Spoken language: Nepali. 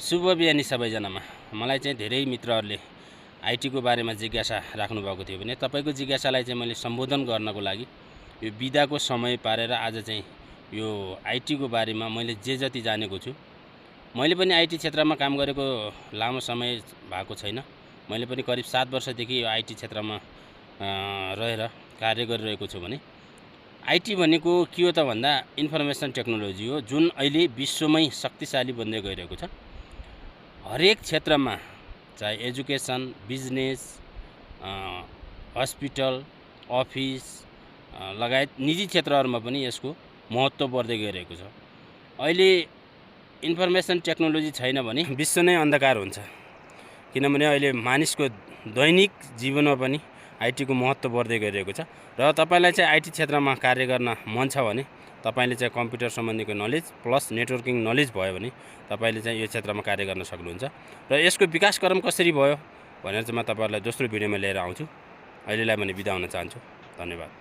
शुभ बिहानी सबैजनामा। मलाई चाहिँ धेरै मित्रहरूले आइटीको बारेमा जिज्ञासा राख्नुभएको थियो भने तपाईँको जिज्ञासालाई चाहिँ मैले सम्बोधन गर्नको लागि यो बिदाको समय पारेर आज चाहिँ यो आइटीको बारेमा मैले जे जति जानेको छु। मैले पनि आइटी क्षेत्रमा काम गरेको लामो समय भएको छैन। मैले पनि करिब 7 वर्षदेखि यो आइटी क्षेत्रमा रहेर कार्य गरिरहेको छु। भने आइटी भनेको के हो त भन्दा इन्फर्मेसन टेक्नोलोजी हो, जुन अहिले विश्वमै शक्तिशाली बन्दै गइरहेको छ। हरेक क्षेत्रमा, चाहे एजुकेसन, बिजनेस, हस्पिटल, अफिस लगायत निजी क्षेत्रहरूमा पनि यसको महत्त्व बढ्दै गइरहेको छ। अहिले इन्फर्मेसन टेक्नोलोजी छैन भने विश्व नै अन्धकार हुन्छ, किनभने अहिले मानिसको दैनिक जीवनमा पनि आइटीको महत्त्व बढ्दै गइरहेको छ। र तपाईलाई चाहिँ आइटी क्षेत्रमा कार्य गर्न मन छ भने तपाईले चाहिँ कम्प्युटर सम्बन्धीको नलेज प्लस नेटवर्किङ नलेज भयो भने तपाईले चाहिँ यो क्षेत्रमा कार्य गर्न सक्नुहुन्छ। र यसको विकासक्रम कसरी भयो भनेर चाहिँ म तपाईहरुलाई दोस्रो भिडियोमा लिएर आउँछु। अहिलेलाई भने बिदा हुन चाहन्छु। धन्यवाद।